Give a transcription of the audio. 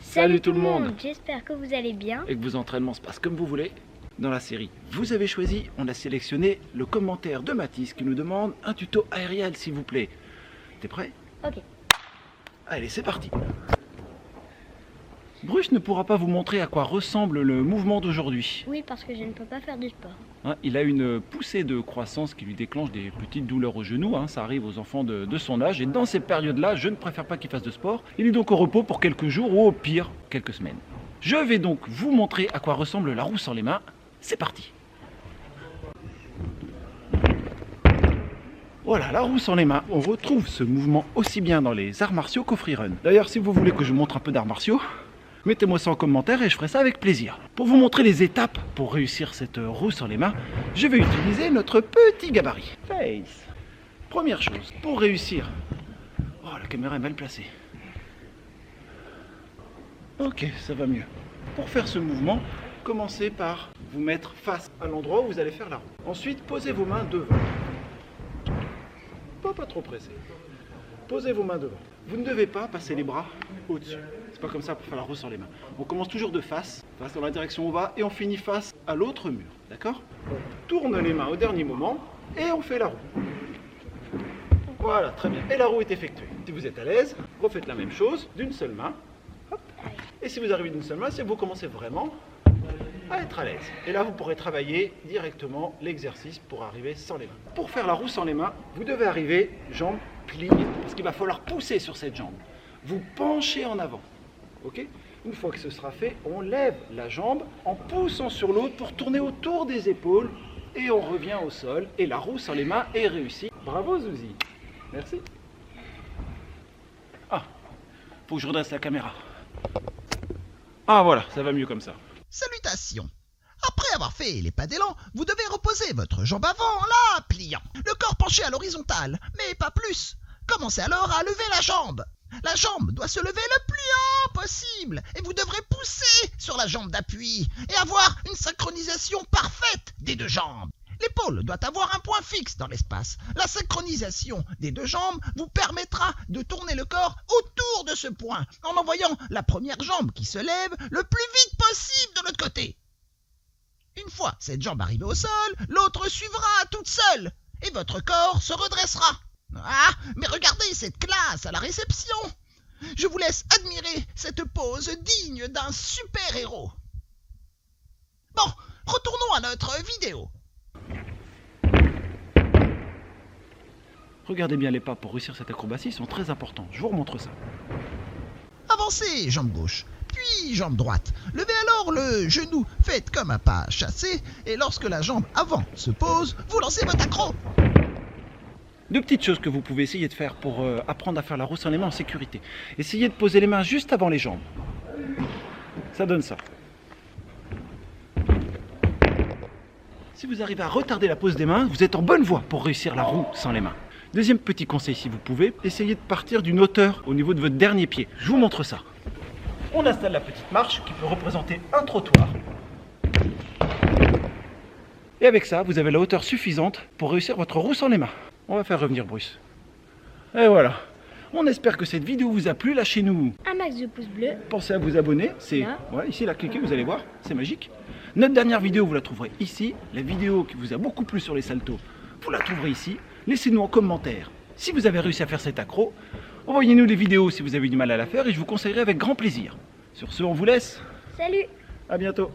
Salut tout le monde. J'espère que vous allez bien. Et que vos entraînements se passent comme vous voulez. Dans la série Vous avez choisi, on a sélectionné le commentaire de Mathis qui nous demande un tuto aérial s'il vous plaît. T'es prêt? Ok. Allez, c'est parti. Bruce ne pourra pas vous montrer à quoi ressemble le mouvement d'aujourd'hui. Oui, parce que je ne peux pas faire du sport. Il a une poussée de croissance qui lui déclenche des petites douleurs au genou. Ça arrive aux enfants de son âge. Et dans ces périodes-là, je ne préfère pas qu'il fasse de sport. Il est donc au repos pour quelques jours ou au pire, quelques semaines. Je vais donc vous montrer à quoi ressemble la roue sans les mains. C'est parti. Voilà, la roue sans les mains. On retrouve ce mouvement aussi bien dans les arts martiaux qu'au freerun. D'ailleurs, si vous voulez que je vous montre un peu d'arts martiaux, mettez-moi ça en commentaire et je ferai ça avec plaisir. Pour vous montrer les étapes pour réussir cette roue sans les mains, je vais utiliser notre petit gabarit. Face. Première chose, pour réussir... Oh, la caméra est mal placée. Ok, ça va mieux. Pour faire ce mouvement, commencez par vous mettre face à l'endroit où vous allez faire la roue. Ensuite, posez vos mains devant. Pas trop pressé. Posez vos mains devant. Vous ne devez pas passer les bras au-dessus. C'est pas comme ça pour faire la roue sans les mains. On commence toujours de face dans la direction où on va, et on finit face à l'autre mur. D'accord? On tourne les mains au dernier moment et on fait la roue. Voilà, très bien. Et la roue est effectuée. Si vous êtes à l'aise, refaites la même chose d'une seule main. Hop. Et si vous arrivez d'une seule main, c'est que vous commencez vraiment à être à l'aise. Et là, vous pourrez travailler directement l'exercice pour arriver sans les mains. Pour faire la roue sans les mains, vous devez arriver jambes pliées, parce qu'il va falloir pousser sur cette jambe. Vous penchez en avant. Ok? Une fois que ce sera fait, on lève la jambe en poussant sur l'autre pour tourner autour des épaules et on revient au sol. Et la roue sans les mains est réussie. Bravo Zouzi. Merci. Faut que je redresse la caméra. Voilà, ça va mieux comme ça. Salutations. Après avoir fait les pas d'élan, vous devez reposer votre jambe avant, là, pliant. Le corps penché à l'horizontale, mais pas plus. Commencez alors à lever la jambe. La jambe doit se lever le plus haut possible et vous devrez pousser sur la jambe d'appui et avoir une synchronisation parfaite des deux jambes. L'épaule doit avoir un point fixe dans l'espace. La synchronisation des deux jambes vous permettra de tourner le corps autour de ce point en envoyant la première jambe qui se lève le plus vite possible de l'autre côté. Une fois cette jambe arrivée au sol, l'autre suivra toute seule et votre corps se redressera. Mais regardez cette classe à la réception. Je vous laisse admirer cette pose digne d'un super-héros. Bon, retournons à notre vidéo. Regardez bien les pas pour réussir cette acrobatie, ils sont très importants. Je vous remontre ça. Avancez, jambe gauche, puis jambe droite. Levez alors le genou, faites comme un pas chassé, et lorsque la jambe avant se pose, vous lancez votre accro. Deux petites choses que vous pouvez essayer de faire pour apprendre à faire la roue sans les mains en sécurité. Essayez de poser les mains juste avant les jambes. Ça donne ça. Si vous arrivez à retarder la pose des mains, vous êtes en bonne voie pour réussir la roue sans les mains. Deuxième petit conseil, si vous pouvez, essayez de partir d'une hauteur au niveau de votre dernier pied. Je vous montre ça. On installe la petite marche qui peut représenter un trottoir. Et avec ça, vous avez la hauteur suffisante pour réussir votre roue sans les mains. On va faire revenir Bruce. Et voilà. On espère que cette vidéo vous a plu. Lâchez-nous Un max de pouces bleus. pensez à vous abonner. C'est ici, là, cliquez, vous allez voir. C'est magique. Notre dernière vidéo, vous la trouverez ici. La vidéo qui vous a beaucoup plu sur les saltos, vous la trouverez ici. Laissez-nous en commentaire si vous avez réussi à faire cet accro. Envoyez-nous les vidéos si vous avez du mal à la faire et je vous conseillerai avec grand plaisir. Sur ce, on vous laisse. Salut. À bientôt.